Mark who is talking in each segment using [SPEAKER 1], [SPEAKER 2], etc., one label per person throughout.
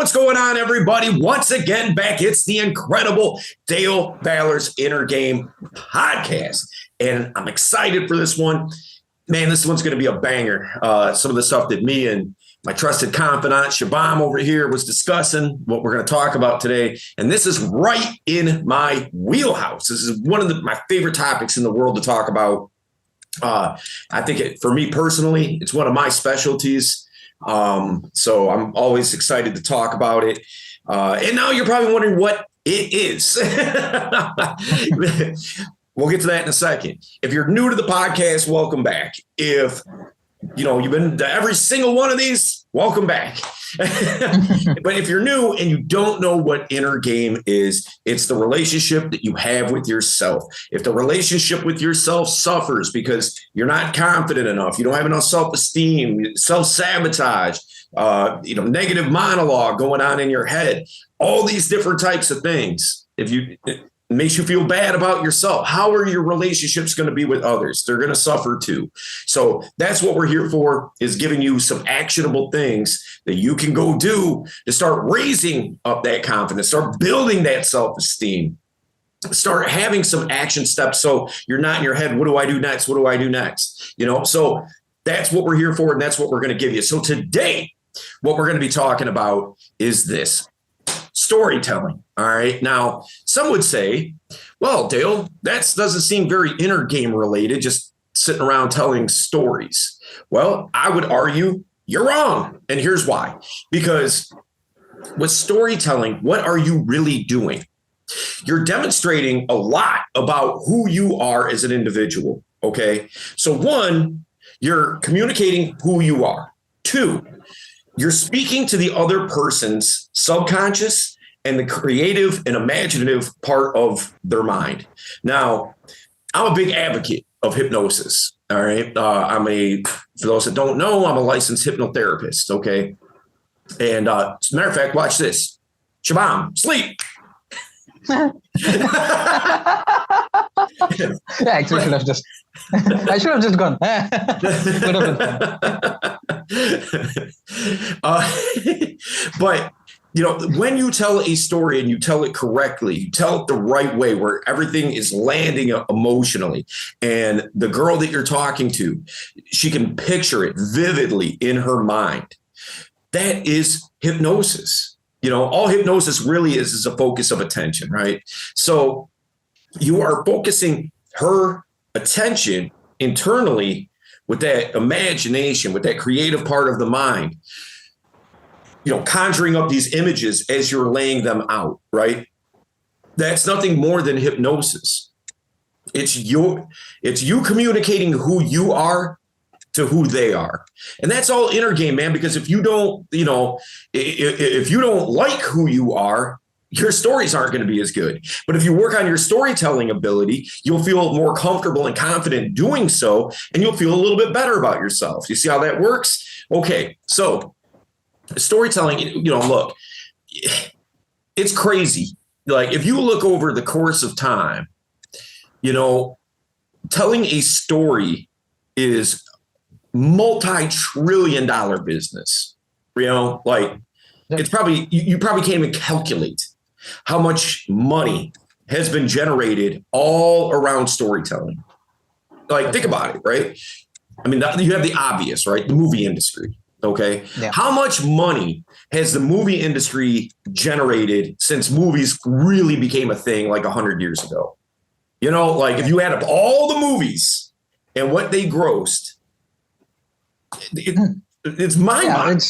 [SPEAKER 1] what's going on, everybody? Once again, back. It's the incredible Dale Valor's Inner Game podcast. And I'm excited for this one. Man, this one's going to be a banger. Some of the stuff that me and my trusted confidant, Shabam over here, was discussing, what we're going to talk about today. And this is right in my wheelhouse. This is one of my favorite topics in the world to talk about. I think for me personally, it's one of my specialties. So I'm always excited to talk about it. And now you're probably wondering what it is. We'll get to that in a second. If you're new to the podcast, welcome back. If you've been to every single one of these, welcome back. But if you're new and you don't know what inner game is, it's the relationship that you have with yourself. If the relationship with yourself suffers because you're not confident enough, you don't have enough self-esteem, self-sabotage, negative monologue going on in your head, all these different types of things, it makes you feel bad about yourself. How are your relationships going to be with others? They're going to suffer too. So that's what we're here for, is giving you some actionable things that you can go do to start raising up that confidence, start building that self-esteem, start having some action steps. So you're not in your head, what do I do next? What do I do next? So that's what we're here for. And that's what we're going to give you. So today, what we're going to be talking about is this. Storytelling. All right. Now, some would say, well, Dale, that doesn't seem very inner game related, just sitting around telling stories. Well, I would argue you're wrong. And here's why. Because with storytelling, what are you really doing? You're demonstrating a lot about who you are as an individual. Okay. So one, you're communicating who you are. Two, you're speaking to the other person's subconscious and the creative and imaginative part of their mind. Now, I'm a big advocate of hypnosis. All right. For those that don't know, I'm a licensed hypnotherapist. Okay. And as a matter of fact, watch this. Shabam, sleep.
[SPEAKER 2] Actually, I should have just gone.
[SPEAKER 1] But when you tell a story and you tell it correctly, you tell it the right way where everything is landing emotionally, and the girl that you're talking to, she can picture it vividly in her mind. That is hypnosis. All hypnosis really is a focus of attention, right? So you are focusing her attention internally with that imagination, with that creative part of the mind, conjuring up these images as you're laying them out, right? That's nothing more than hypnosis. It's you communicating who you are to who they are. And that's all inner game, man, because if you don't, if you don't like who you are, your stories aren't going to be as good. But if you work on your storytelling ability, you'll feel more comfortable and confident doing so, and you'll feel a little bit better about yourself. You see how that works? Okay, so storytelling, look, it's crazy. Like, if you look over the course of time, telling a story is multi-trillion-dollar business. It's probably, you probably can't even calculate how much money has been generated all around storytelling. Think about it, right? I mean, you have the obvious, right? The movie industry. Okay. Yeah. How much money has the movie industry generated since movies really became a thing like 100 years ago? If you add up all the movies and what they grossed, it's mind-boggling.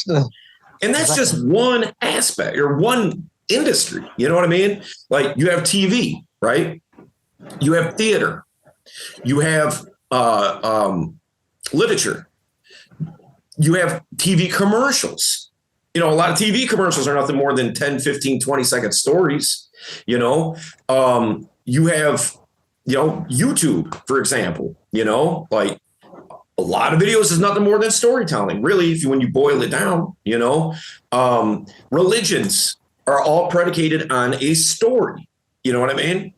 [SPEAKER 1] And that's just one aspect or one industry. You know what I mean? Like, you have TV, right? You have theater. You have literature. You have TV commercials. A lot of TV commercials are nothing more than 10, 15, 20-second stories. You have, YouTube, for example, a lot of videos is nothing more than storytelling, really, when you boil it down. Religions are all predicated on a story. You know what I mean?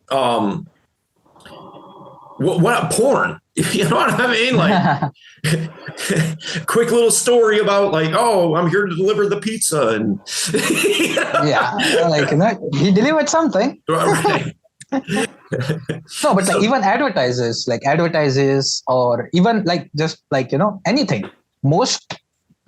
[SPEAKER 1] what porn? You know what I mean? Like quick little story about like, oh, I'm here to deliver the pizza. And
[SPEAKER 2] Yeah, like, he delivered something.
[SPEAKER 1] Right.
[SPEAKER 2] No, but like even advertisers, or even like just like, anything. Most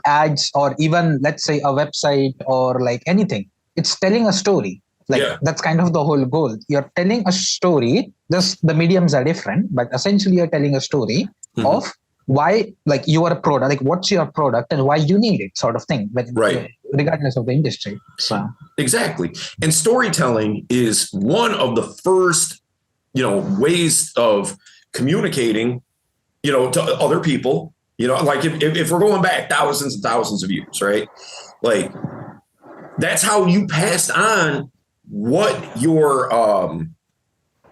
[SPEAKER 2] ads, or even let's say a website or like anything, it's telling a story. Like that's kind of the whole goal. You're telling a story, just the mediums are different, but essentially you're telling a story of why, like, you are a product, like what's your product and why you need it, sort of thing. But regardless of the industry. So
[SPEAKER 1] exactly. And storytelling is one of the first, ways of communicating, to other people, like if we're going back thousands and thousands of years, right? Like that's how you passed on what your,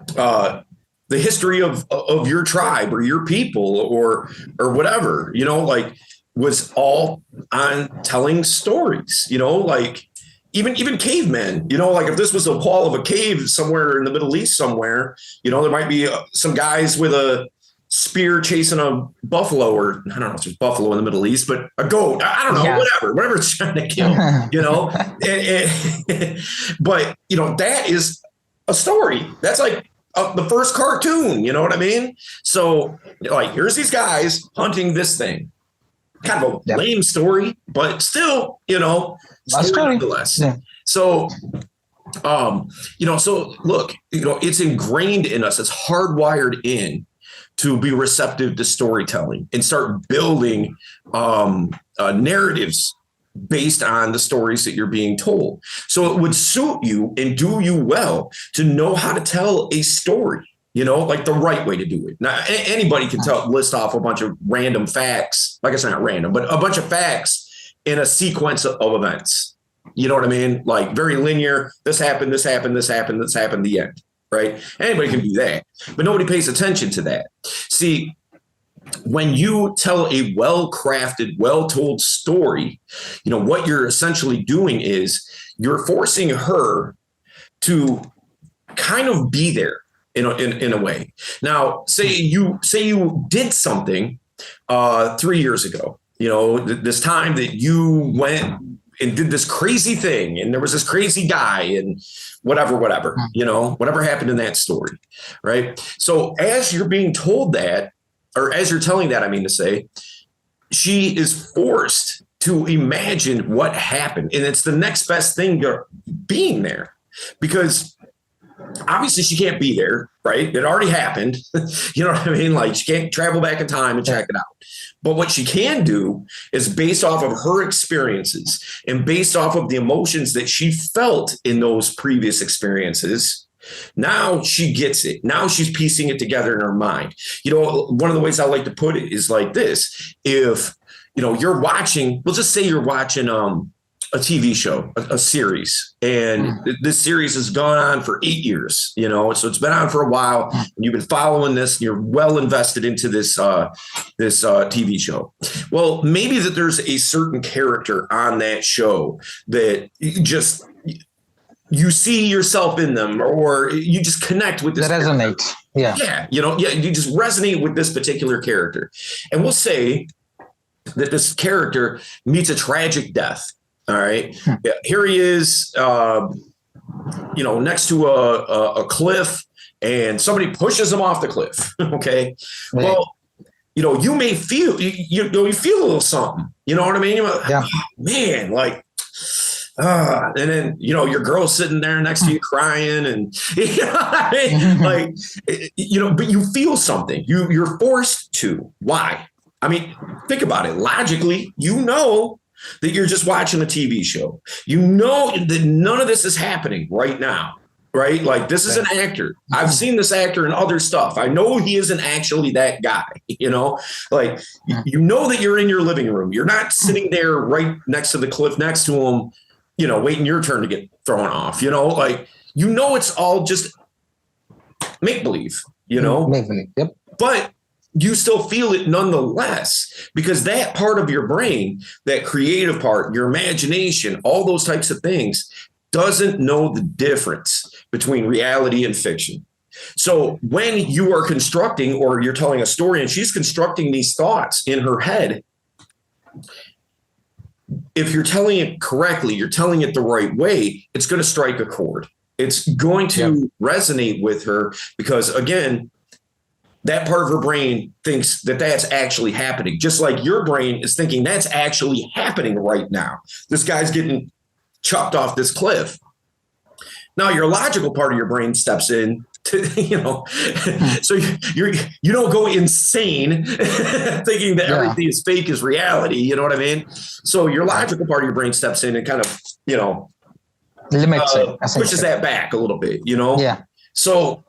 [SPEAKER 1] the history of your tribe or your people or whatever, like was all on telling stories, like even cavemen, like if this was a wall of a cave somewhere in the Middle East somewhere, there might be some guys with a spear chasing a buffalo, or I don't know if there's buffalo in the Middle East, but a goat, I don't know, whatever it's trying to kill, but that is a story. That's like the first cartoon, you know what I mean? So like, here's these guys hunting this thing, kind of a lame story, but still, story nonetheless. Yeah. So, so look, it's ingrained in us. It's hardwired in to be receptive to storytelling and start building narratives based on the stories that you're being told. So it would suit you and do you well to know how to tell a story, like the right way to do it. Now, anybody can list off a bunch of random facts, like I said, not random, but a bunch of facts in a sequence of events. You know what I mean? Like very linear. This happened, this happened, this happened, this happened, the end. Right? Anybody can do that, but nobody pays attention to that. See, when you tell a well-crafted, well-told story, what you're essentially doing is you're forcing her to kind of be there in a way. Now, say you did something 3 years ago, this time that you went and did this crazy thing, and there was this crazy guy, and whatever, whatever happened in that story, right? So as you're being told that, or as you're telling that, I mean to say, she is forced to imagine what happened, and it's the next best thing to being there, because obviously she can't be there, right? It already happened. You know what I mean? Like she can't travel back in time and check it out. But what she can do is based off of her experiences and based off of the emotions that she felt in those previous experiences. Now she gets it. Now she's piecing it together in her mind. One of the ways I like to put it is like this. If, you're watching, we'll just say you're watching a TV show, a series, and this series has gone on for 8 years, so it's been on for a while, and you've been following this, and you're well invested into this TV show. Well, maybe that there's a certain character on that show that you see yourself in them, or you just connect with this.
[SPEAKER 2] That resonates.
[SPEAKER 1] Yeah. You just resonate with this particular character. And we'll say that this character meets a tragic death. All right. Yeah, here he is, next to a cliff, and somebody pushes him off the cliff. Okay. Right. Well, you may feel, you feel a little something, you know what I mean? Oh, man, like, and then, your girl's sitting there next to you crying, and, like, but you feel something, you're forced to. Why? I mean, think about it. Logically, that you're just watching a TV show. That none of this is happening right now, right? Like this is an actor. I've seen this actor in other stuff. I know he isn't actually that guy, like, that you're in your living room. You're not sitting there right next to the cliff next to him, waiting your turn to get thrown off, like, it's all just make-believe,
[SPEAKER 2] Make-believe, yep.
[SPEAKER 1] But you still feel it nonetheless, because that part of your brain, that creative part, your imagination, all those types of things, doesn't know the difference between reality and fiction. So when you are constructing, or you're telling a story and she's constructing these thoughts in her head, if you're telling it correctly, you're telling it the right way, it's going to strike a chord. It's going to resonate with her because, again, that part of her brain thinks that that's actually happening. Just like your brain is thinking that's actually happening right now. This guy's getting chucked off this cliff. Now your logical part of your brain steps in to, so you don't go insane thinking that everything is fake is reality. You know what I mean? So your logical part of your brain steps in and kind of,
[SPEAKER 2] limits it,
[SPEAKER 1] pushes that back a little bit,
[SPEAKER 2] Yeah.
[SPEAKER 1] So,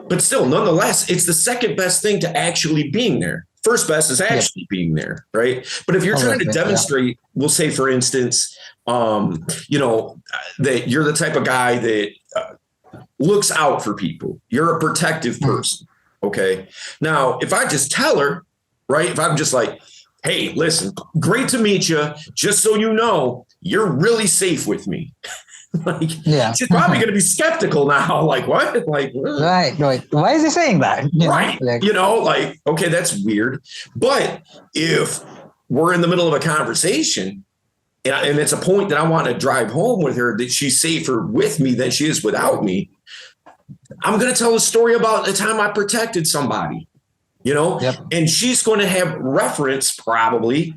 [SPEAKER 1] but still, nonetheless, it's the second best thing to actually being there. First best is actually being there, right? But if you're trying to demonstrate, we'll say, for instance, that you're the type of guy that looks out for people. You're a protective person. Okay. Now, if I just tell her, right, if I'm just like, hey, listen, great to meet you. Just so you know, you're really safe with me. She's probably going to be skeptical now. Like, what? Like,
[SPEAKER 2] right. Why is he saying that?
[SPEAKER 1] Okay, that's weird. But if we're in the middle of a conversation and it's a point that I want to drive home with her, that she's safer with me than she is without me, I'm going to tell a story about the time I protected somebody, and she's going to have reference probably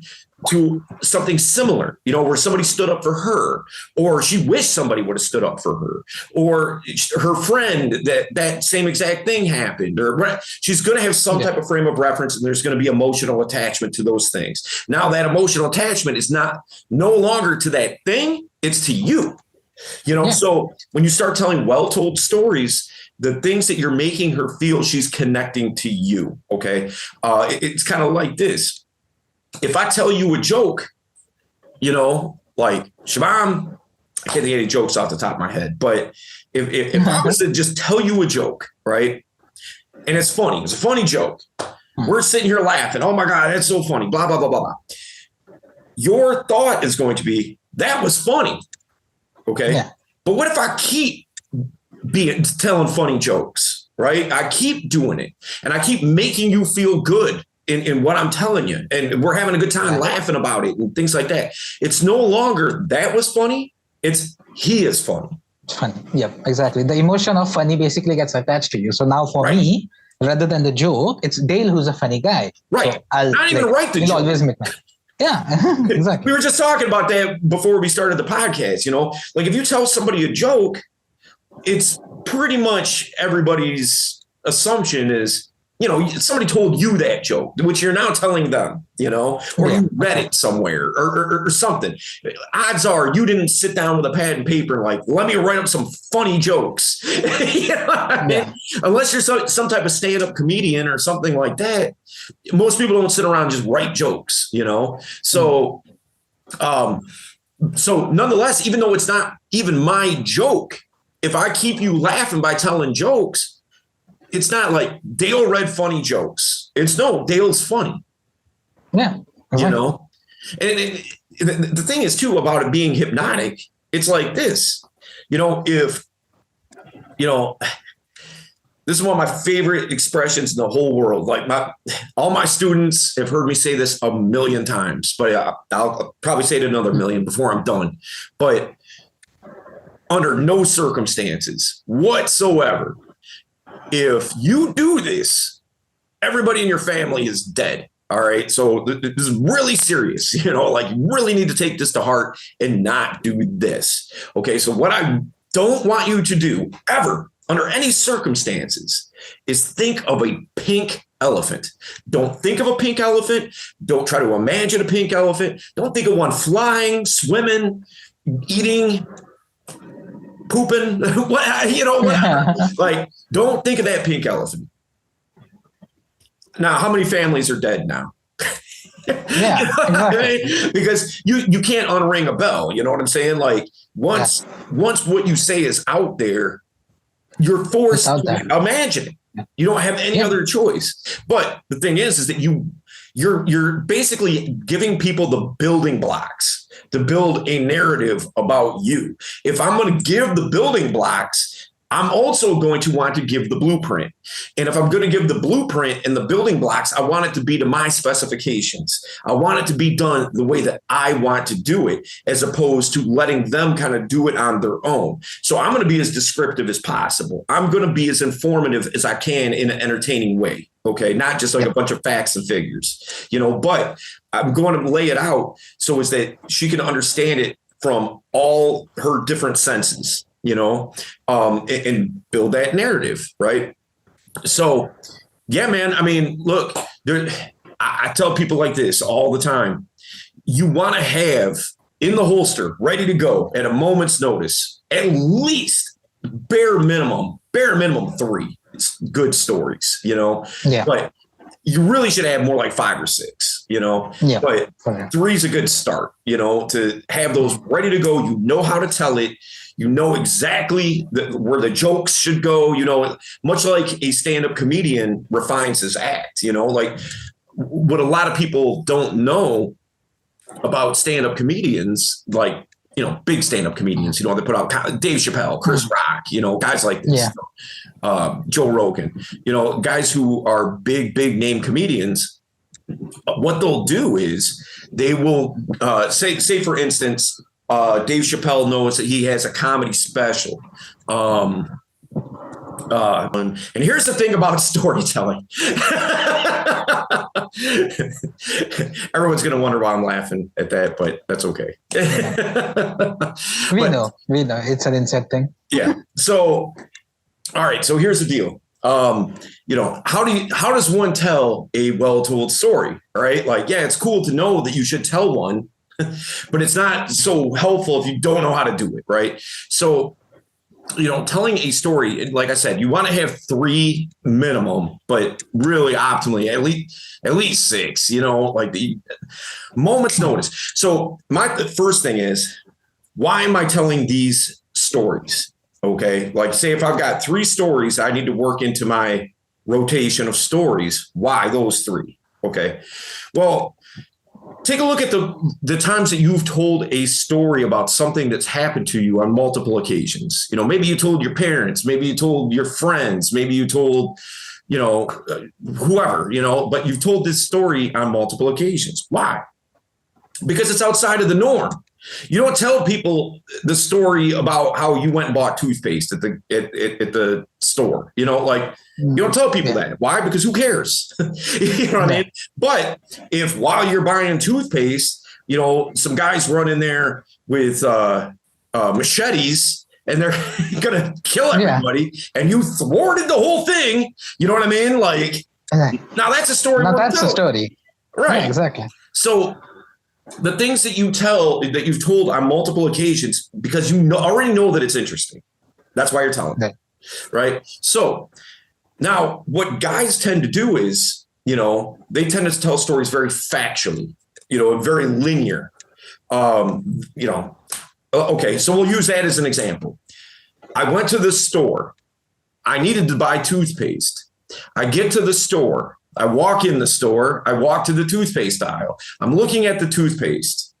[SPEAKER 1] to something similar, where somebody stood up for her, or she wished somebody would have stood up for her, or her friend that same exact thing happened, or she's going to have some type of frame of reference, and there's going to be emotional attachment to those things. Now that emotional attachment is no longer to that thing, it's to you, So when you start telling well-told stories, the things that you're making her feel, she's connecting to you. Okay. It's kind of like this. If I tell you a joke, like Siobhan, I can't think of any jokes off the top of my head, but if I was to just tell you a joke, right? And it's funny, it's a funny joke. We're sitting here laughing. Oh my God, that's so funny. Blah, blah, blah, blah, blah. Your thought is going to be, that was funny. Okay. Yeah. But what if I keep telling funny jokes, right? I keep doing it and I keep making you feel good in what I'm telling you. And we're having a good time laughing about it and things like that. It's no longer that was funny. It's he is funny.
[SPEAKER 2] It's funny. Yep, exactly. The emotion of funny basically gets attached to you. So now for me, rather than the joke, it's Dale who's a funny guy.
[SPEAKER 1] Right. So I'll not even write the joke.
[SPEAKER 2] Always make yeah, exactly.
[SPEAKER 1] We were just talking about that before we started the podcast. Like if you tell somebody a joke, it's pretty much everybody's assumption is, somebody told you that joke, which you're now telling them, or you read it somewhere or something. Odds are you didn't sit down with a pad and paper and like, let me write up some funny jokes. Unless you're some type of stand-up comedian or something like that. Most people don't sit around and just write jokes, So, so nonetheless, even though it's not even my joke, if I keep you laughing by telling jokes, it's not like Dale read funny jokes. It's no, Dale's funny.
[SPEAKER 2] Yeah.
[SPEAKER 1] And the thing is too about it being hypnotic, it's like this, if, this is one of my favorite expressions in the whole world. Like all my students have heard me say this a million times, but I'll probably say it another million before I'm done. But under no circumstances whatsoever, if you do this, everybody in your family is dead. All right. So this is really serious, like you really need to take this to heart and not do this. Okay. So what I don't want you to do ever under any circumstances is think of a pink elephant. Don't think of a pink elephant. Don't try to imagine a pink elephant. Don't think of one flying, swimming, eating, pooping, whatever. Like, don't think of that pink elephant. Now, how many families are dead now?
[SPEAKER 2] Yeah, exactly.
[SPEAKER 1] Because you can't unring a bell. You know what I'm saying? Like once what you say is out there, you're forced to imagine it. You don't have any other choice. But the thing is that you're basically giving people the building blocks to build a narrative about you. If I'm going to give the building blocks, I'm also going to want to give the blueprint. And if I'm going to give the blueprint and the building blocks, I want it to be to my specifications. I want it to be done the way that I want to do it, as opposed to letting them kind of do it on their own. So I'm going to be as descriptive as possible. I'm going to be as informative as I can in an entertaining way. Okay. Not just like a bunch of facts and figures, but I'm going to lay it out so is that she can understand it from all her different senses. And build that narrative, right? So, yeah, man. I mean, look, I tell people like this all the time. You want to have in the holster, ready to go at a moment's notice, at least bare minimum 3 good stories,
[SPEAKER 2] Yeah.
[SPEAKER 1] But you really should have more like 5 or 6,
[SPEAKER 2] Yeah.
[SPEAKER 1] But 3 is a good start, to have those ready to go. You know how to tell it. You know exactly where the jokes should go, much like a stand-up comedian refines his act, like what a lot of people don't know about stand-up comedians, like, big stand-up comedians, they put out Dave Chappelle, Chris Rock, guys like this, Joe Rogan, guys who are big name comedians. What they'll do is they will say, for instance, Dave Chappelle knows that he has a comedy special. And here's the thing about storytelling. Everyone's going to wonder why I'm laughing at that, but that's okay.
[SPEAKER 2] We know it's an inside thing.
[SPEAKER 1] Yeah. So, all right. So here's the deal. How does one tell a well-told story? Right? Like, yeah, it's cool to know that you should tell one, but it's not so helpful if you don't know how to do it, right? So, telling a story, like I said, you want to have 3 minimum, but really optimally at least 6, like the moment's notice. So the first thing is, why am I telling these stories? Okay. Like, say if I've got 3 stories, I need to work into my rotation of stories. Why those 3? Okay. Well, take a look at the times that you've told a story about something that's happened to you on multiple occasions. Maybe you told your parents, maybe you told your friends, maybe you told, whoever, but you've told this story on multiple occasions. Why? Because it's outside of the norm. You don't tell people the story about how you went and bought toothpaste at the store. You don't tell people that. Why? Because who cares? You know what I mean? But if while you're buying toothpaste, some guys run in there with machetes and they're gonna kill everybody, and you thwarted the whole thing. You know what I mean? Like, now that's a story.
[SPEAKER 2] Now that's a story,
[SPEAKER 1] right?
[SPEAKER 2] Yeah, exactly.
[SPEAKER 1] So the things that you tell that you've told on multiple occasions, because you already know that it's interesting. That's why you're telling it, right? So now what guys tend to do is, they tend to tell stories very factually, very linear. Okay, so we'll use that as an example. I went to the store. I needed to buy toothpaste. I get to the store. I walk in the store. I walk to the toothpaste aisle. I'm looking at the toothpaste.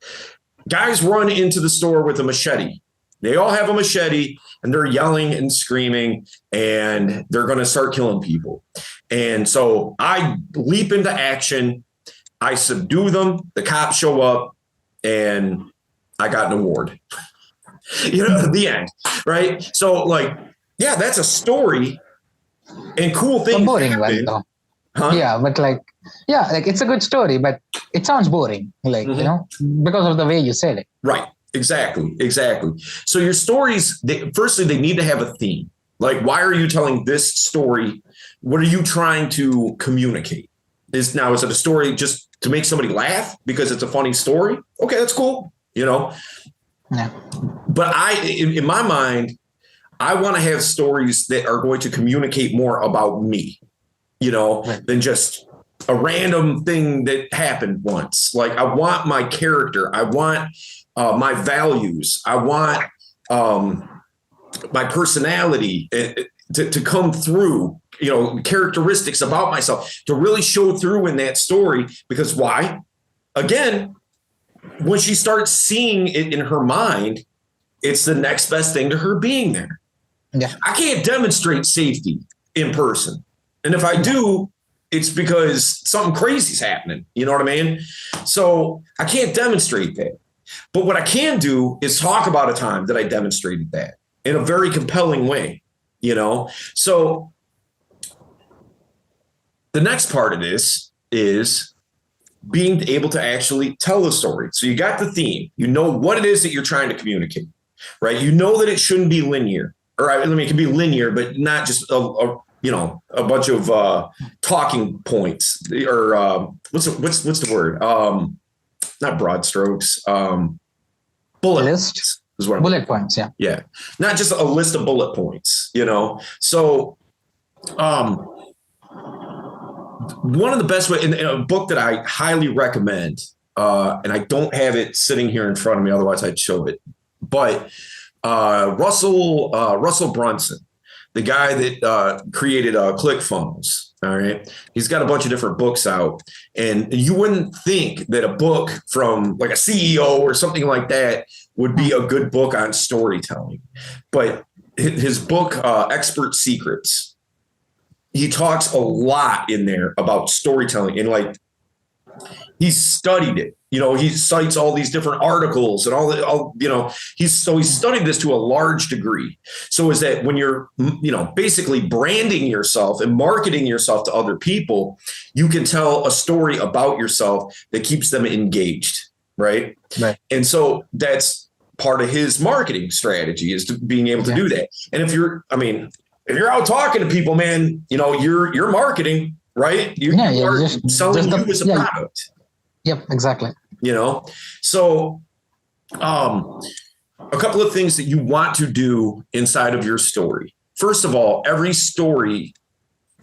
[SPEAKER 1] Guys run into the store with a machete. They all have a machete and they're yelling and screaming and they're going to start killing people. And so I leap into action. I subdue them. The cops show up and I got an award. The end. Right. So yeah, that's a story and cool things.
[SPEAKER 2] Boring one though.
[SPEAKER 1] Huh?
[SPEAKER 2] Yeah, but it's a good story, but it sounds boring, because of the way you said it.
[SPEAKER 1] Right. Exactly. So your stories, firstly, they need to have a theme. Like, why are you telling this story? What are you trying to communicate? Is it a story just to make somebody laugh because it's a funny story? Okay, that's cool. Yeah. But in my mind, I want to have stories that are going to communicate more about me. Than just a random thing that happened once. Like, I want my character. I want my values. I want my personality to come through, characteristics about myself to really show through in that story. Because why? Again, when she starts seeing it in her mind, it's the next best thing to her being there.
[SPEAKER 2] Yeah.
[SPEAKER 1] I can't demonstrate safety in person. And if I do, it's because something crazy is happening. You know what I mean? So I can't demonstrate that. But what I can do is talk about a time that I demonstrated that in a very compelling way, you know? So the next part of this is being able to actually tell the story. So you got the theme, you know what it is that you're trying to communicate, right? You know that it shouldn't be linear, or I mean, it can be linear, but not just a bunch of talking points, or what's the word? Not broad strokes. Bullet
[SPEAKER 2] List.
[SPEAKER 1] is what
[SPEAKER 2] bullet points. Yeah.
[SPEAKER 1] Yeah. Not just a list of bullet points, you know? So, one of the best ways, in a book that I highly recommend, and I don't have it sitting here in front of me, otherwise I'd show it, but Russell Brunson, the guy that created ClickFunnels. All right. He's got a bunch of different books out, and you wouldn't think that a book from like a CEO or something like that would be a good book on storytelling. But his book, Expert Secrets, he talks a lot in there about storytelling, and like he's studied it. You know, he cites all these different articles and he's studied this to a large degree. So is that when you're, basically branding yourself and marketing yourself to other people, you can tell a story about yourself that keeps them engaged. Right. And so that's part of his marketing strategy, is to being able to do that. And if you're out talking to people, man, you're marketing, right? You're selling you as a product.
[SPEAKER 2] Yep, exactly.
[SPEAKER 1] So a couple of things that you want to do inside of your story. First of all, every story,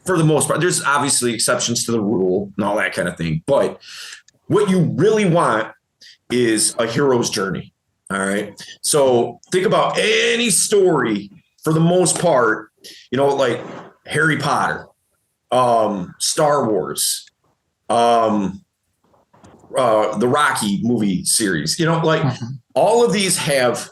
[SPEAKER 1] for the most part, there's obviously exceptions to the rule and all that kind of thing, but what you really want is a hero's journey. All right. So think about any story, for the most part, like Harry Potter, Star Wars, the Rocky movie series, all of these have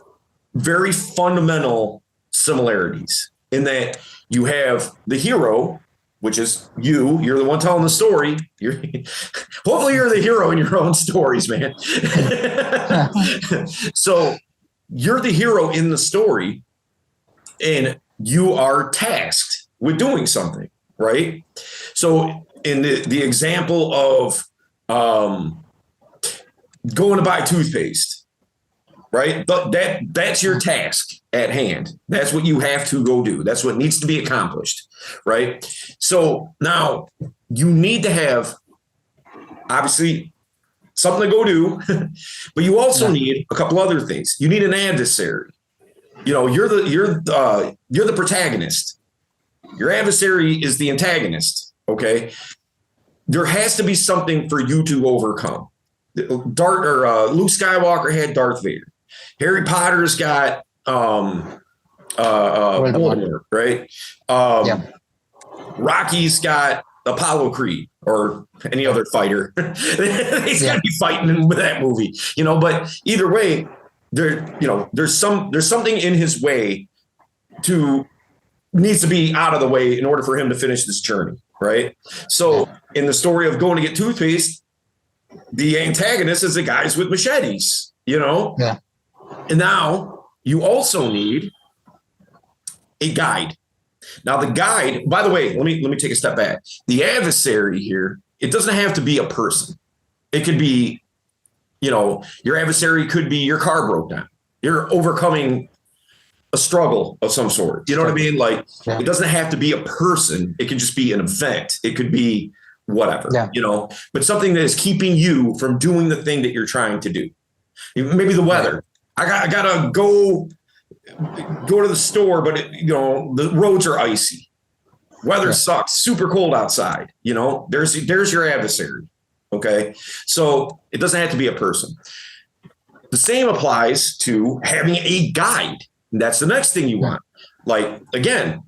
[SPEAKER 1] very fundamental similarities in that you have the hero, which is you're the one telling the story. Hopefully you're the hero in your own stories, man. So you're the hero in the story, and you are tasked with doing something, right? So in the example of going to buy toothpaste, right? But that's your task at hand. That's what you have to go do. That's what needs to be accomplished, right? So now you need to have, obviously, something to go do, but you also need a couple other things. You need an adversary. You're the protagonist. Your adversary is the antagonist. Okay. There has to be something for you to overcome. Luke Skywalker had Darth Vader. Harry Potter's got Voldemort, right? Rocky's got Apollo Creed, or any other fighter. He's got to be fighting with that movie, But either way, there's something in his way needs to be out of the way in order for him to finish this journey, right? So in the story of going to get toothpaste, the antagonist is the guys with machetes, And now you also need a guide. Now the guide, by the way, let me take a step back. The adversary here, it doesn't have to be a person. It could be, your adversary could be your car broke down. You're overcoming a struggle of some sort. You know what I mean? Like, it doesn't have to be a person. It could just be an event. It could be whatever, but something that is keeping you from doing the thing that you're trying to do. Maybe the weather. I gotta go to the store, but the roads are icy. Weather sucks. Super cold outside. There's your adversary. Okay. So it doesn't have to be a person. The same applies to having a guide. That's the next thing you want. Like, again,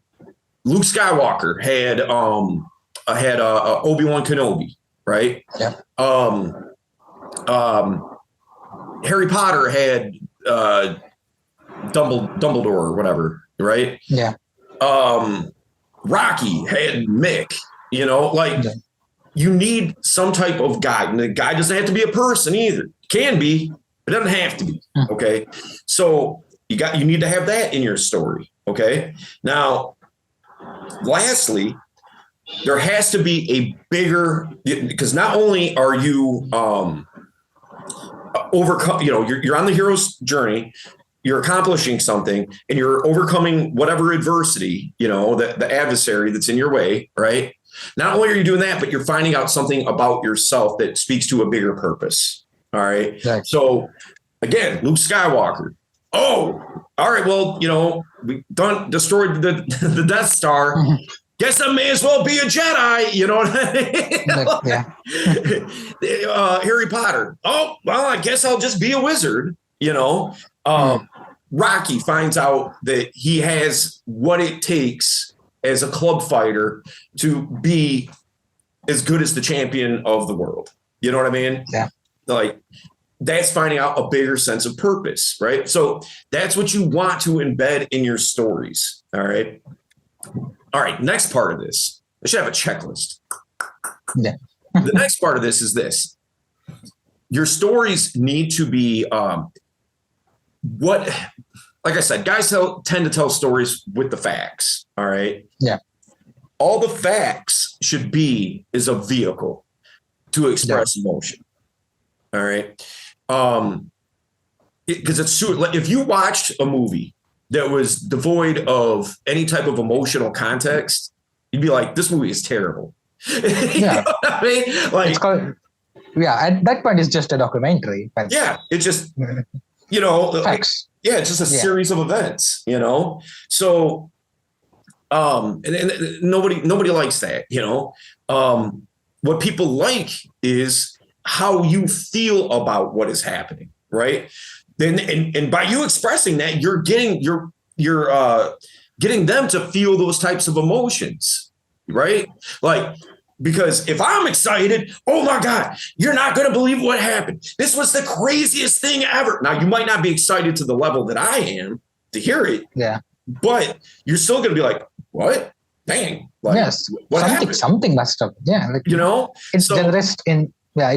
[SPEAKER 1] Luke Skywalker had Obi-Wan Kenobi, right? Yeah. Harry Potter had Dumbledore or whatever. right?
[SPEAKER 2] Yeah.
[SPEAKER 1] Rocky had Mick, you know, like you need some type of guide. And the guy doesn't have to be a person either. Can be, but it doesn't have to be. Okay. So you need to have that in your story. Okay. Now, lastly, there has to be a bigger, because not only are you overcome, you know, you're on the hero's journey, you're accomplishing something, and you're overcoming whatever adversity, you know, the adversary that's in your way, right? Not only are you doing that, but you're finding out something about yourself that speaks to a bigger purpose. All right. Exactly. So again, Luke Skywalker. Oh, all right. Well, you know, we destroyed the Death Star. Mm-hmm. Guess I may as well be a Jedi. You know what I mean? Yeah. Harry Potter. Oh, well, I guess I'll just be a wizard, you know. Rocky finds out that he has what it takes as a club fighter to be as good as the champion of the world. You know what I mean?
[SPEAKER 2] Yeah.
[SPEAKER 1] Like, that's finding out a bigger sense of purpose, right? So that's what you want to embed in your stories. All right. All right. Next part of this, I should have a checklist.
[SPEAKER 2] Yeah.
[SPEAKER 1] The next part of this is this. Your stories need to be like I said, guys tend to tell stories with the facts. All right.
[SPEAKER 2] Yeah.
[SPEAKER 1] All the facts should be is a vehicle to express emotion. All right. Because it's if you watched a movie that was devoid of any type of emotional context, you'd be like, this movie is terrible.
[SPEAKER 2] Yeah.
[SPEAKER 1] You know what I mean? Like,
[SPEAKER 2] it's called, at that point, it's just a documentary. But
[SPEAKER 1] yeah. It just, you know,
[SPEAKER 2] facts.
[SPEAKER 1] It's just a series of events, you know? So, and nobody likes that, you know? What people like is how you feel about what is happening, right? Then and by you expressing that, you're getting them to feel those types of emotions, right? Like, because if I'm excited, oh my God, you're not going to believe what happened. This was the craziest thing ever. Now, you might not be excited to the level that I am to hear it.
[SPEAKER 2] Yeah.
[SPEAKER 1] But you're still going to be like, what? Dang. Like,
[SPEAKER 2] yes.
[SPEAKER 1] what
[SPEAKER 2] something must have. Yeah. Like,
[SPEAKER 1] you know,
[SPEAKER 2] it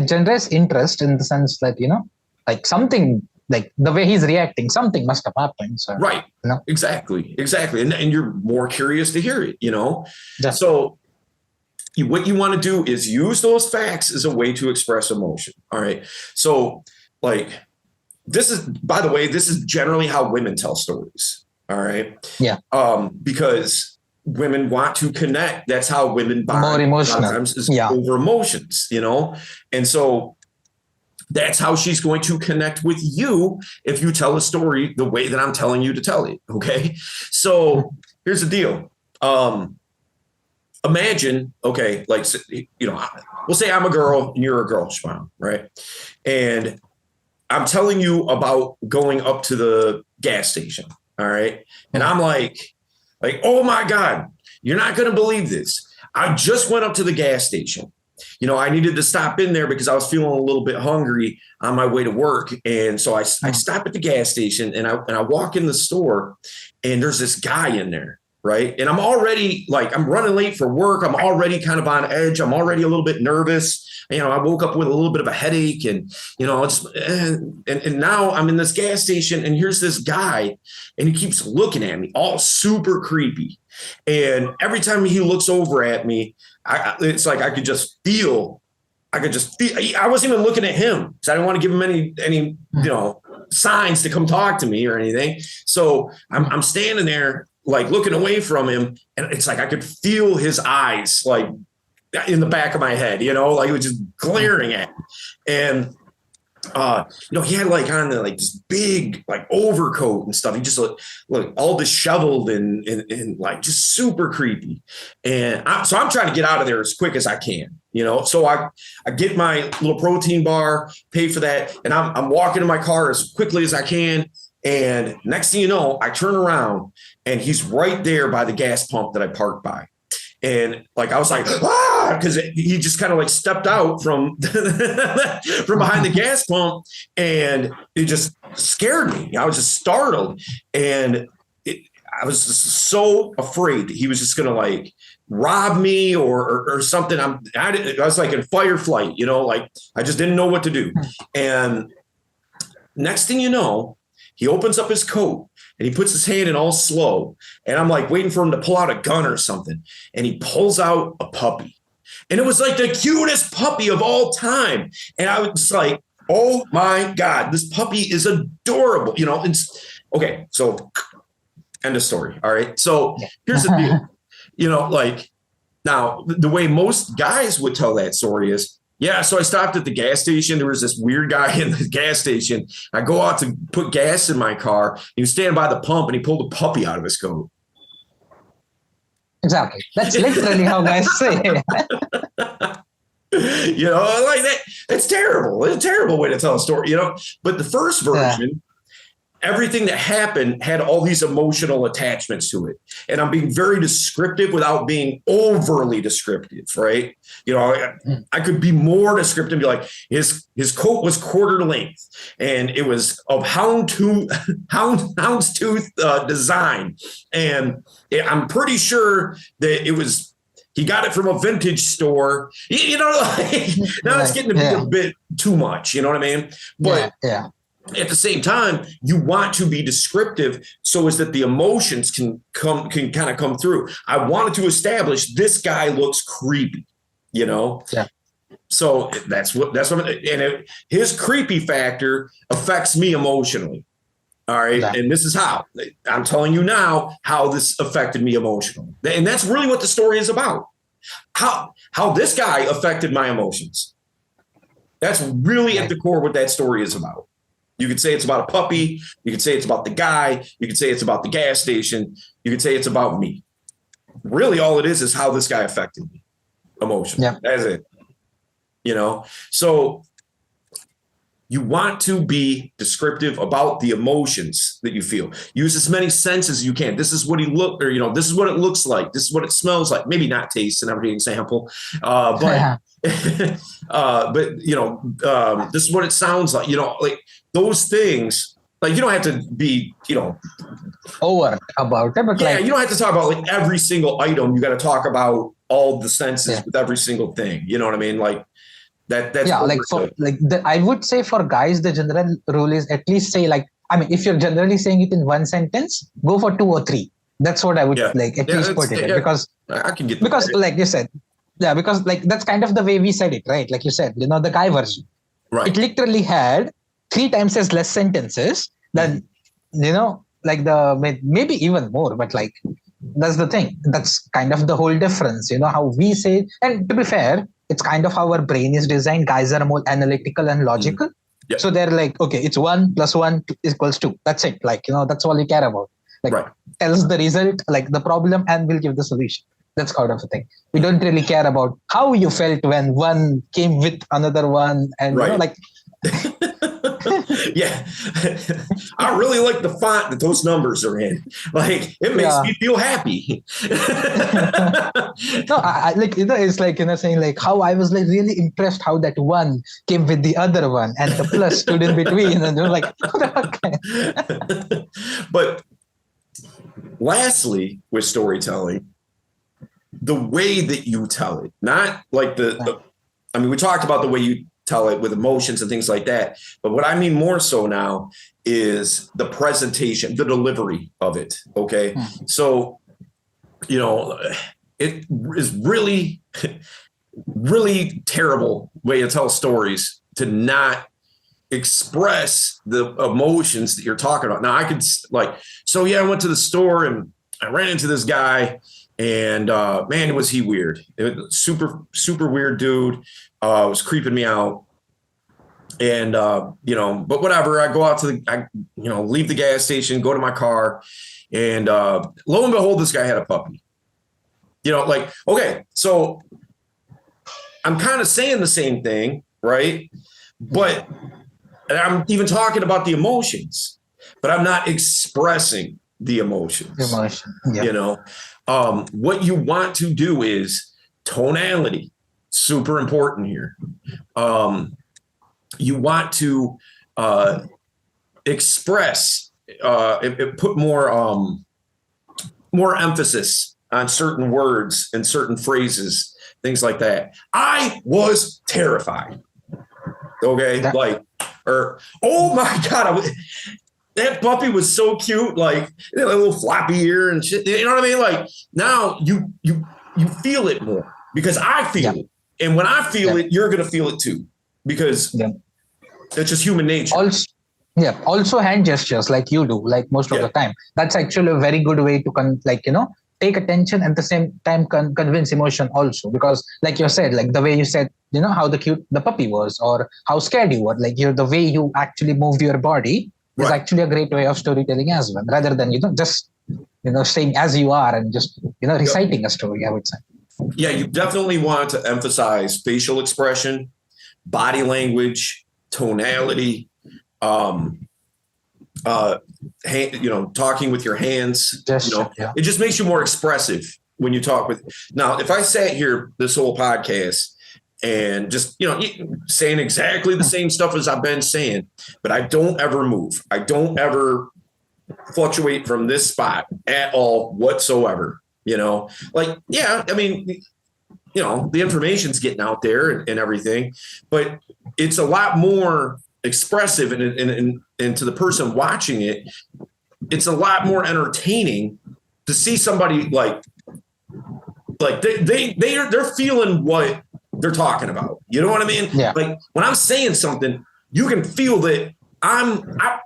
[SPEAKER 2] generates interest in the sense that, you know, like something, like the way he's reacting, something must have happened. So,
[SPEAKER 1] right.
[SPEAKER 2] You know?
[SPEAKER 1] Exactly. And you're more curious to hear it, you know?
[SPEAKER 2] Yeah.
[SPEAKER 1] So what you want to do is use those facts as a way to express emotion. All right. So like, this is generally how women tell stories. All right.
[SPEAKER 2] Yeah.
[SPEAKER 1] Because women want to connect. That's how women bond.
[SPEAKER 2] More emotional.
[SPEAKER 1] Sometimes is over emotions, you know? And so that's how she's going to connect with you if you tell a story the way that I'm telling you to tell it. Okay. So here's the deal. Imagine, okay, like, you know, we'll say I'm a girl and you're a girl, Shimon, right? And I'm telling you about going up to the gas station. All right. And I'm like, oh my God, you're not going to believe this. I just went up to the gas station. You know, I needed to stop in there because I was feeling a little bit hungry on my way to work. And so I stop at the gas station and I walk in the store and there's this guy in there. Right. And I'm already like, I'm running late for work. I'm already kind of on edge. I'm already a little bit nervous. You know, I woke up with a little bit of a headache and, you know, and now I'm in this gas station and here's this guy and he keeps looking at me all super creepy. And every time he looks over at me, it's like I could just feel. I wasn't even looking at him because I didn't want to give him any, you know, signs to come talk to me or anything. So I'm standing there like looking away from him. And it's like I could feel his eyes like in the back of my head, you know, like it was just glaring at me. And you know, he had like on the, like this big like overcoat and stuff. He just looked all disheveled and like just super creepy. And so I'm trying to get out of there as quick as I can, you know. So I get my little protein bar, pay for that, and I'm walking to my car as quickly as I can. And next thing you know, I turn around and he's right there by the gas pump that I parked by. And like, I was like, because he just kind of like stepped out from behind the gas pump and it just scared me. I was just startled. And I was just so afraid that he was just going to like rob me or something. I was like in fight or flight, like I just didn't know what to do. And next thing you know, he opens up his coat and he puts his hand in all slow. And I'm like waiting for him to pull out a gun or something. And he pulls out a puppy. And it was like the cutest puppy of all time. And I was like, oh my God, this puppy is adorable. Okay, so end of story. All right. So here's the deal. Like now the way most guys would tell that story is, yeah, so I stopped at the gas station. There was this weird guy in the gas station. I go out to put gas in my car. He was standing by the pump and he pulled a puppy out of his coat.
[SPEAKER 2] Exactly. That's literally how guys say it.
[SPEAKER 1] Like that. That's terrible. It's a terrible way to tell a story, But the first version, everything that happened had all these emotional attachments to it. And I'm being very descriptive without being overly descriptive, right? I could be more descriptive and be like, his coat was quarter length and it was of houndstooth design. And I'm pretty sure that he got it from a vintage store, now it's getting to be a bit too much, you know what I mean? But at the same time, you want to be descriptive so as that the emotions can kind of come through. I wanted to establish this guy looks creepy,
[SPEAKER 2] Yeah.
[SPEAKER 1] So that's what, his creepy factor affects me emotionally. All right. Yeah. And this is how I'm telling you now how this affected me emotionally. And that's really what the story is about. How this guy affected my emotions. That's really at the core what that story is about. You could say it's about a puppy. You could say it's about the guy. You could say it's about the gas station. You could say it's about me. Really, all it is how this guy affected me emotionally. Yeah. That's it. So you want to be descriptive about the emotions that you feel. Use as many senses as you can. This is what this is what it looks like. This is what it smells like. Maybe not taste and every example, but but this is what it sounds like. Like those things. Like you don't have to be
[SPEAKER 2] over about it, but
[SPEAKER 1] you don't have to talk about like every single item. You got to talk about all the senses with every single thing. You know what I mean? Like. That's
[SPEAKER 2] I would say for guys, the general rule is at least say if you're generally saying it in one sentence, go for 2 or 3. That's what I would at least put it because
[SPEAKER 1] I can get
[SPEAKER 2] because like you said, because that's kind of the way we said it, right? Like you said, the guy version, right? It literally had 3 times as less sentences than maybe even more, but that's the thing. That's kind of the whole difference, how we say. And to be fair, it's kind of how our brain is designed. Guys are more analytical and logical. Yeah. So they're like, okay, it's 1 + 1 = 2. That's it. That's all you care about. Tell us the result, the problem, and we'll give the solution. That's kind of a thing. We don't really care about how you felt when one came with another one. And,
[SPEAKER 1] yeah. I really like the font that those numbers are in. It makes me feel happy.
[SPEAKER 2] No, it's saying how I was really impressed how that one came with the other one and the plus stood in between. And you're like, okay.
[SPEAKER 1] But lastly, with storytelling, the way that you tell it, not like we talked about the way you tell it with emotions and things like that. But what I mean more so now is the presentation, the delivery of it. Okay. Mm-hmm. So, it is really, really terrible way to tell stories to not express the emotions that you're talking about. Now I could I went to the store and I ran into this guy and man, was he weird. It was super, super weird dude. Was creeping me out. And, but whatever, I go out to leave the gas station, go to my car, and lo and behold, this guy had a puppy. Okay, so I'm kind of saying the same thing, right? But I'm even talking about the emotions, but I'm not expressing the emotions. Yeah. What you want to do is tonality. Super important here. You want to express, put more more emphasis on certain words and certain phrases, things like that. I was terrified. Okay. Oh my God. That puppy was so cute. Like a little floppy ear and shit. You know what I mean? Like now you feel it more because I feel it. And when I feel it, you're going to feel it too, because it's just human nature.
[SPEAKER 2] Also hand gestures like you do, like most of the time. That's actually a very good way to take attention and at the same time convince emotion also, because like you said, like the way you said, how the cute the puppy was or how scared you were, like the way you actually moved your body is actually a great way of storytelling as well, rather than just saying as you are and just reciting a story, I would say.
[SPEAKER 1] Yeah, you definitely want to emphasize facial expression, body language, tonality, talking with your hands. It just makes you more expressive when you talk with. Now, if I sat here this whole podcast and just saying exactly the same stuff as I've been saying, but I don't ever move, I don't ever fluctuate from this spot at all whatsoever. The information's getting out there and everything, but it's a lot more expressive and to the person watching it, it's a lot more entertaining to see somebody like they're feeling what they're talking about. You know what I mean?
[SPEAKER 2] Yeah.
[SPEAKER 1] Like when I'm saying something, you can feel that I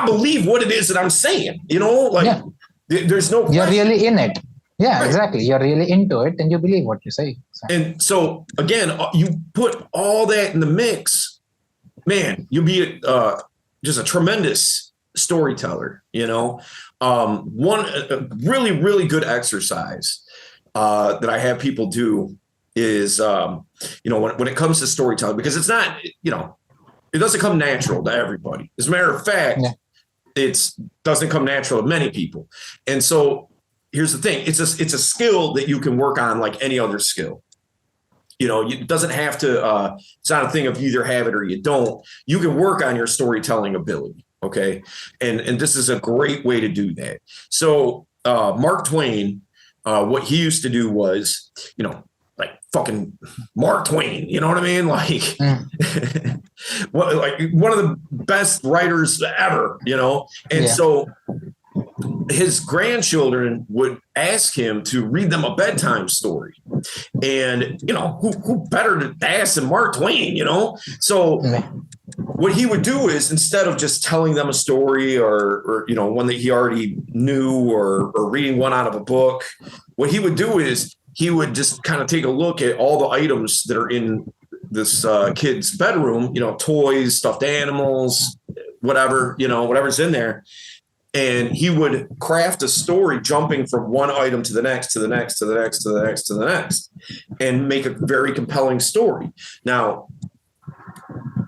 [SPEAKER 1] believe what it is that I'm saying, there's no question.
[SPEAKER 2] You're really in it. Yeah, right. Exactly. You're really into it and you believe what you say.
[SPEAKER 1] And so again, you put all that in the mix, man, you'll be just a tremendous storyteller. One really, really good exercise that I have people do is, when it comes to storytelling, because it's not, it doesn't come natural to everybody. As a matter of fact, it doesn't come natural to many people. And so here's the thing. It's a skill that you can work on like any other skill. It doesn't have to, it's not a thing of you either have it or you don't. You can work on your storytelling ability. Okay. And this is a great way to do that. So Mark Twain, what he used to do was, like fucking Mark Twain, you know what I mean? Like, like one of the best writers ever, And so his grandchildren would ask him to read them a bedtime story. And, who better to ask than Mark Twain, So what he would do is, instead of just telling them a story or one that he already knew or reading one out of a book, what he would do is he would just kind of take a look at all the items that are in this kid's bedroom, toys, stuffed animals, whatever, whatever's in there. And he would craft a story jumping from one item to the next, to the next, to the next, to the next, to the next, and make a very compelling story. Now,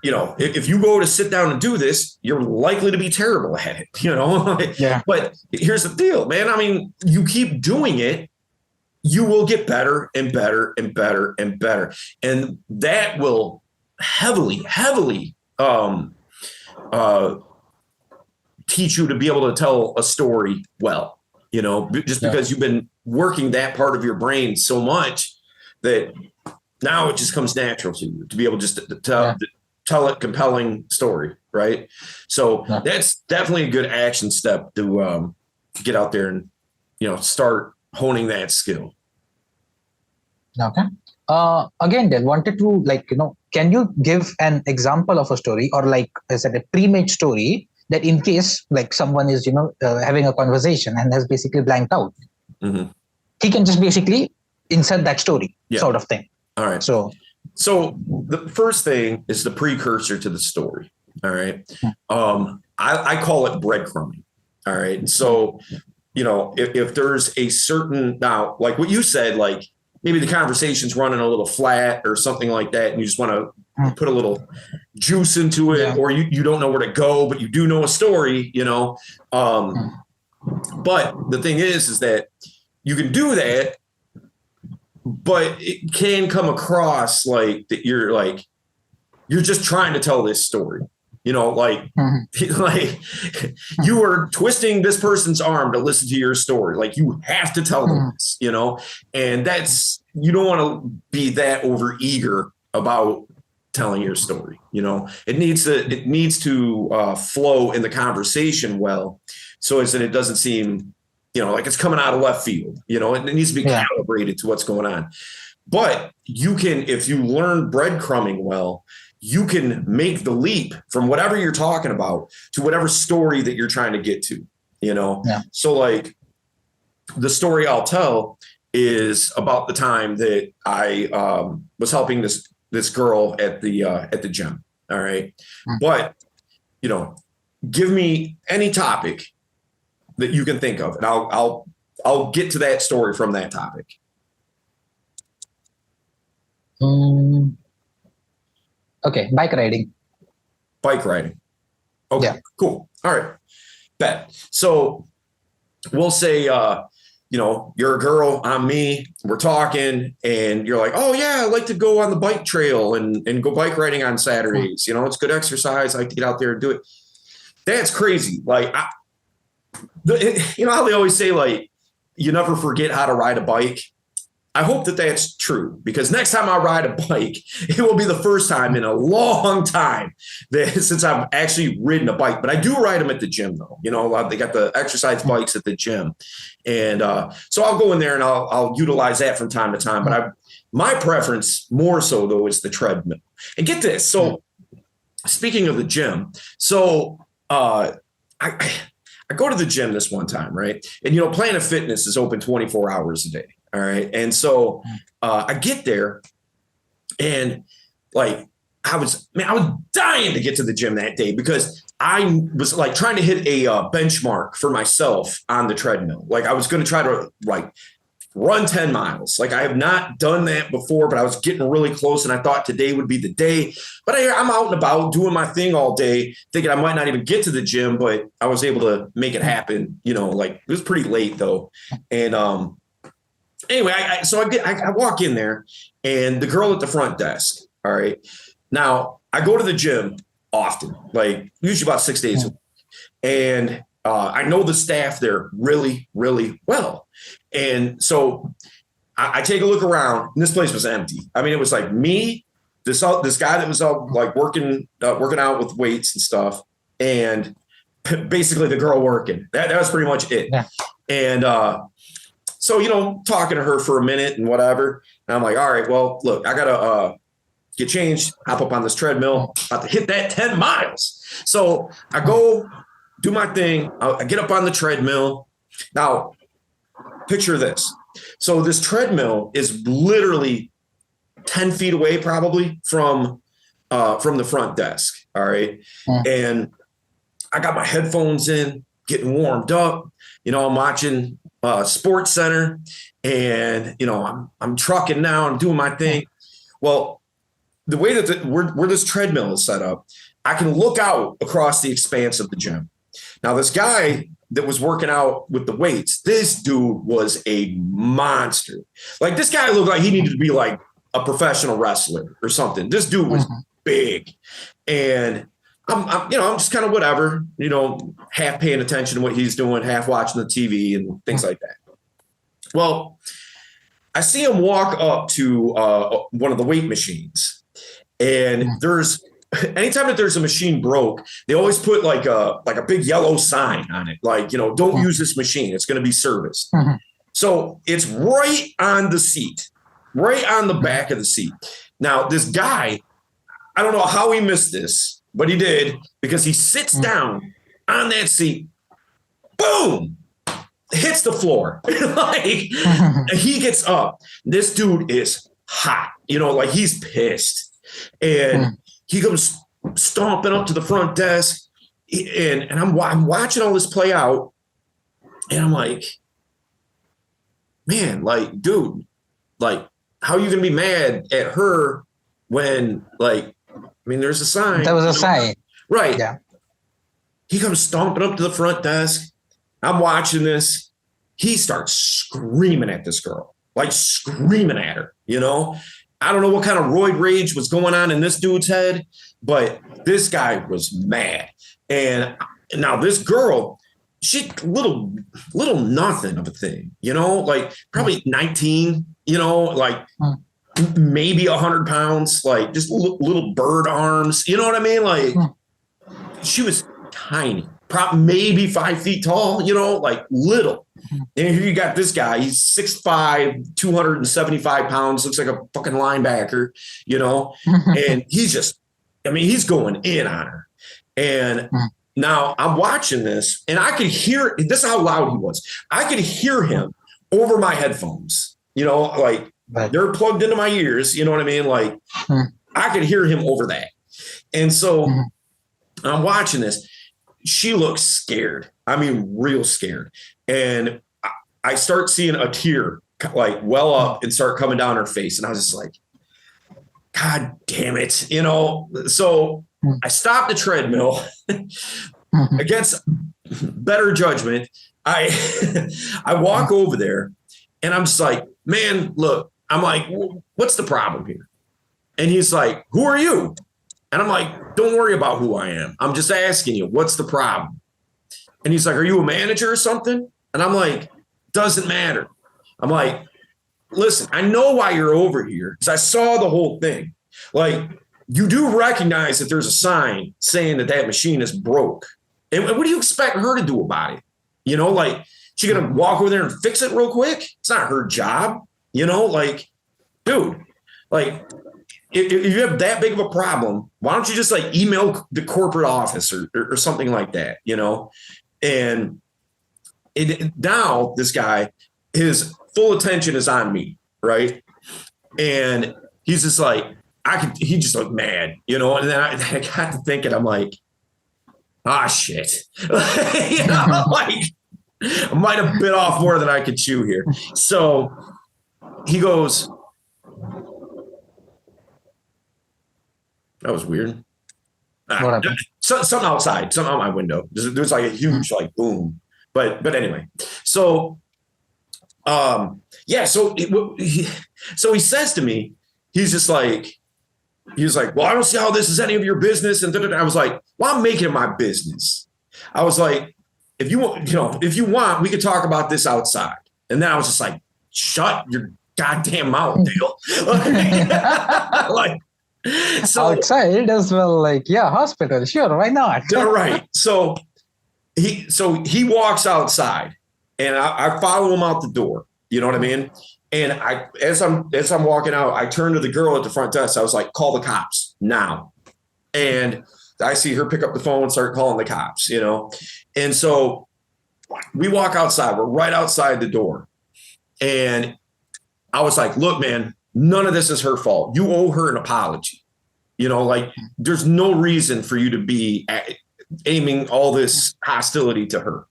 [SPEAKER 1] if you go to sit down and do this, you're likely to be terrible at it,
[SPEAKER 2] Yeah.
[SPEAKER 1] But here's the deal, man. I mean, you keep doing it, you will get better and better and better and better. And that will heavily teach you to be able to tell a story well, because you've been working that part of your brain so much that now it just comes natural to you to be able just to tell a compelling story. Right. So that's definitely a good action step to get out there and, start honing that skill.
[SPEAKER 2] Okay. Again, Del, wanted to can you give an example of a story or like I said, a pre-made story that in case like someone is, having a conversation and has basically blanked out, he can just basically insert that story sort of thing.
[SPEAKER 1] All right. So the first thing is the precursor to the story. All right. I call it breadcrumbing. All right. So, if there's a certain, now, like what you said, like maybe the conversation's running a little flat or something like that, and you just want to put a little juice into it, or you don't know where to go, but you do know a story, But the thing is that you can do that, but it can come across like that you're just trying to tell this story, like, like you are twisting this person's arm to listen to your story. Like you have to tell them this, and you don't want to be that over eager about telling your story. It needs to flow in the conversation well, so as that it doesn't seem, like it's coming out of left field, it needs to be calibrated to what's going on. But you can, if you learn breadcrumbing well, you can make the leap from whatever you're talking about to whatever story that you're trying to get to, So like the story I'll tell is about the time that I was helping this girl at the gym. All right. But, give me any topic that you can think of, and I'll get to that story from that topic.
[SPEAKER 2] Okay, bike riding.
[SPEAKER 1] Okay, cool. All right, bet. So we'll say, you're a girl, I'm me, we're talking, and you're like, oh yeah, I like to go on the bike trail and go bike riding on Saturdays. It's good exercise. I like to get out there and do it. That's crazy. Like, how they always say, like, you never forget how to ride a bike. I hope that that's true, because next time I ride a bike, it will be the first time in a long time since I've actually ridden a bike. But I do ride them at the gym, though. They got the exercise bikes at the gym. And so I'll go in there and I'll utilize that from time to time. But my preference more so, though, is the treadmill. And get this. So speaking of the gym, so I go to the gym this one time, right? And, Planet Fitness is open 24 hours a day. All right. And so I get there and like, I was dying to get to the gym that day, because I was like trying to hit a benchmark for myself on the treadmill. Like I was going to try to like run 10 miles. Like I have not done that before, but I was getting really close and I thought today would be the day. But I'm out and about doing my thing all day, thinking I might not even get to the gym, but I was able to make it happen. Like it was pretty late though. And, anyway, I walk in there and the girl at the front desk. All right. Now I go to the gym often, like usually about 6 days a week. And I know the staff there really, really well. And so I take a look around and this place was empty. I mean, it was like me, this guy that was like working out with weights and stuff. And basically the girl working. That was pretty much it. Yeah. And, so, talking to her for a minute and whatever. And I'm like, all right, well, look, I got to get changed, hop up on this treadmill, about to hit that 10 miles. So I go do my thing. I get up on the treadmill. Now, picture this. So this treadmill is literally 10 feet away probably from the front desk. All right. And I got my headphones in, getting warmed up. I'm watching Sports Center, and I'm trucking now. I'm doing my thing. Well, the way that where this treadmill is set up, I can look out across the expanse of the gym. Now, this guy that was working out with the weights, this dude was a monster. Like this guy looked like he needed to be like a professional wrestler or something. This dude was big, and I'm just kind of whatever, half paying attention to what he's doing, half watching the TV and things like that. Well, I see him walk up to one of the weight machines, and anytime that there's a machine broke, they always put like a big yellow sign on it, like, don't use this machine. It's going to be serviced. So it's right on the seat, right on the back of the seat. Now, this guy, I don't know how he missed this, but he did, because he sits down on that seat, boom, hits the floor. Like he gets up. This dude is hot, like he's pissed. And he comes stomping up to the front desk, and I'm watching all this play out. And I'm like, man, like, dude, like, how are you going to be mad at her when, like, there's a sign.
[SPEAKER 2] There was a sign.
[SPEAKER 1] Right.
[SPEAKER 2] Yeah.
[SPEAKER 1] He comes stomping up to the front desk. I'm watching this. He starts screaming at this girl, like screaming at her, I don't know what kind of roid rage was going on in this dude's head, but this guy was mad. And now this girl, she little nothing of a thing, like probably 19, like maybe 100 pounds, like just little bird arms, you know what I mean? Like she was tiny, maybe 5 feet tall, like little. And here you got this guy, he's 6'5", 275 pounds, looks like a fucking linebacker, and he's going in on her. And now I'm watching this and I could hear, this is how loud he was. I could hear him over my headphones, like they're plugged into my ears. You know what I mean? Like I could hear him over that. And so I'm watching this. She looks scared. I mean, real scared. And I start seeing a tear like well up and start coming down her face. And I was just like, God damn it. So I stopped the treadmill against better judgment. I walk over there and I'm just like, man, look, I'm like, what's the problem here? And he's like, who are you? And I'm like, don't worry about who I am. I'm just asking you, what's the problem? And he's like, are you a manager or something? And I'm like, doesn't matter. I'm like, listen, I know why you're over here because I saw the whole thing. Like, you do recognize that there's a sign saying that machine is broke. And what do you expect her to do about it? Like, she gonna walk over there and fix it real quick? It's not her job. Like, dude, like, if you have that big of a problem, why don't you just like email the corporate office or something like that, And now this guy, his full attention is on me, right? And he's just like, he just looked mad, And then I got to thinking, I'm like, shit, like I might have bit off more than I could chew here. So he goes, that was weird. Something outside, something out my window. There's like a huge like boom. But anyway, so so he says to me, he's like, well, I don't see how this is any of your business. And I was like, well, I'm making it my business. I was like, if you want, we could talk about this outside. And then I was just like, shut your goddamn mouth, Dale. Like, so
[SPEAKER 2] outside as well, like, yeah, hospital, sure, why not?
[SPEAKER 1] Right. So he walks outside and I follow him out the door. You know what I mean? And as I'm walking out, I turn to the girl at the front desk. I was like, call the cops now. And I see her pick up the phone and start calling the cops, And so we walk outside. We're right outside the door. And I was like, look, man, none of this is her fault. You owe her an apology. Like there's no reason for you to be aiming all this hostility to her,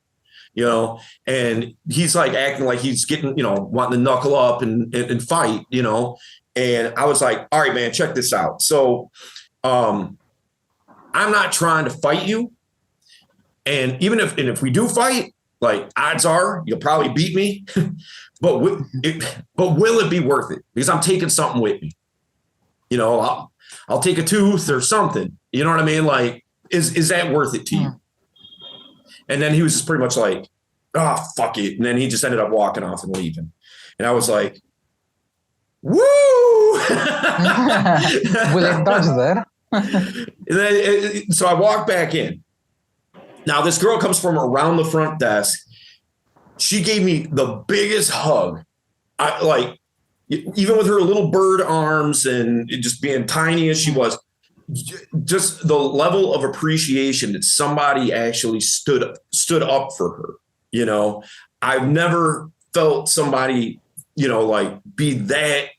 [SPEAKER 1] and he's like acting like he's getting, wanting to knuckle up and fight, and I was like, all right, man, check this out. So I'm not trying to fight you. And even if we do fight, like odds are you'll probably beat me, but will it be worth it? Because I'm taking something with me, I'll take a tooth or something. You know what I mean? Like, is that worth it to you? And then he was just pretty much like, oh, fuck it. And then he just ended up walking off and leaving. And I was like, woo!
[SPEAKER 2] Will it touch there?
[SPEAKER 1] So I walked back in. Now this girl comes from around the front desk. She gave me the biggest hug. Even with her little bird arms and just being tiny as she was, just the level of appreciation that somebody actually stood up for her. I've never felt somebody, like be that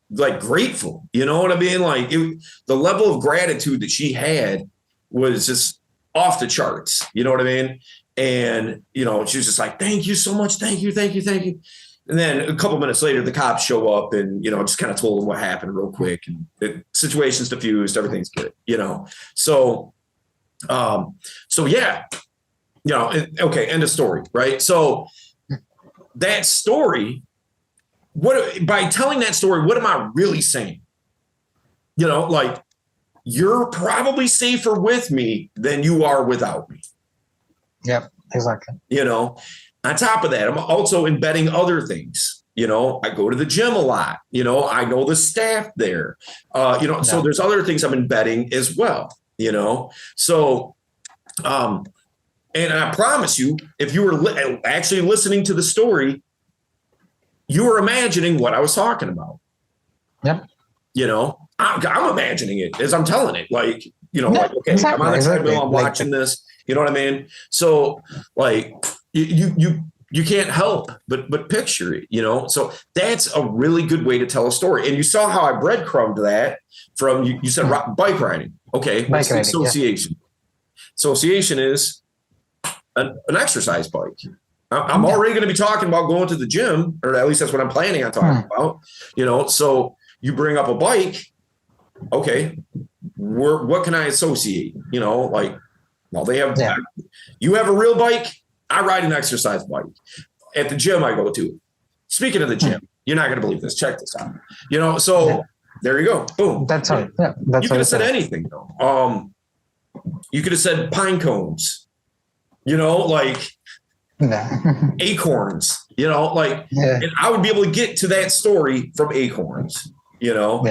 [SPEAKER 1] like grateful. You know what I mean? Like the level of gratitude that she had was just off the charts. You know what I mean? And, she was just like, thank you so much. Thank you. Thank you. Thank you. And then a couple minutes later, the cops show up and, just kind of told them what happened real quick. And the situation's diffused. Everything's good, So, yeah, okay, end of story, right? So that story what by telling that story, what am I really saying? You know, like, you're probably safer with me than you are without me.
[SPEAKER 2] Yep, exactly.
[SPEAKER 1] You know, on top of that, I'm also embedding other things. You know, I go to the gym a lot. You know, I know the staff there. So there's other things I'm embedding as well. You know, so and I promise you, if you were actually listening to the story, you were imagining what I was talking about.
[SPEAKER 2] Yep.
[SPEAKER 1] You know, I'm imagining it as I'm telling it. Like, you know, like, okay,
[SPEAKER 2] exactly,
[SPEAKER 1] I'm on the treadmill, I'm
[SPEAKER 2] like,
[SPEAKER 1] watching this. You know what I mean? So, like, you can't help but picture it. You know, so that's a really good way to tell a story. And you saw how I breadcrumbed that from you said bike riding. Okay,
[SPEAKER 2] bike riding,
[SPEAKER 1] association. Yeah. Association is an exercise bike. I'm already going to be talking about going to the gym, or at least that's what I'm planning on talking about. You know, so you bring up a bike. Okay, what can I associate? You know, like, well, they have. Yeah. You have a real bike. I ride an exercise bike. At the gym I go to. Speaking of the gym, you're not going to believe this. Check this out. You know, so there you go. Boom.
[SPEAKER 2] That's all. Yeah, that's
[SPEAKER 1] you could have said anything though. You could have said pine cones. You know, like acorns. You know, like, and I would be able to get to that story from acorns. You know,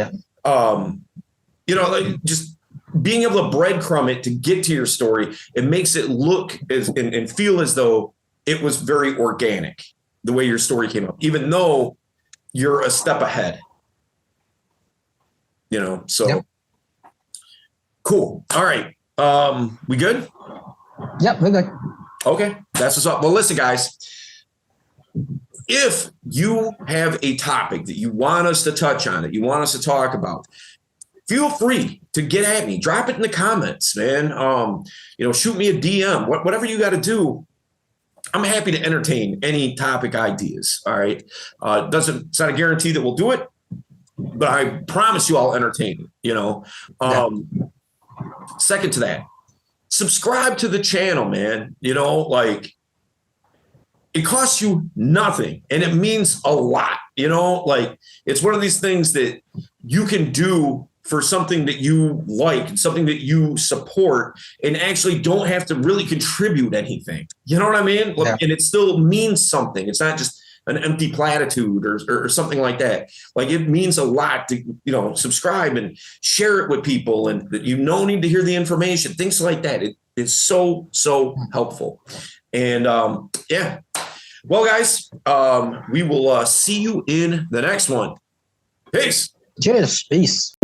[SPEAKER 1] you know, like, just being able to breadcrumb it to get to your story, it makes it look and feel as though it was very organic, the way your story came up, even though you're a step ahead. You know, so cool. All right. We good?
[SPEAKER 2] Yep, we're good.
[SPEAKER 1] Okay, that's what's up. Well, listen, guys, if you have a topic that you want us to touch on, that you want us to talk about, feel free to get at me. Drop it in the comments, man. You know, shoot me a DM. Whatever you got to do, I'm happy to entertain any topic ideas. All right. It's not a guarantee that we'll do it, but I promise you I'll entertain it, you know. Second to that, subscribe to the channel, man. You know, like, it costs you nothing and it means a lot. You know, like, it's one of these things that you can do for something that you like, something that you support, and actually don't have to really contribute anything. You know what I mean? Yeah. And it still means something. It's not just an empty platitude or something like that. Like, it means a lot to, you know, subscribe and share it with people, and that you need to hear the information, things like that. It is so helpful. And yeah. Well, guys, we will see you in the next one. Peace.
[SPEAKER 2] Cheers. Peace.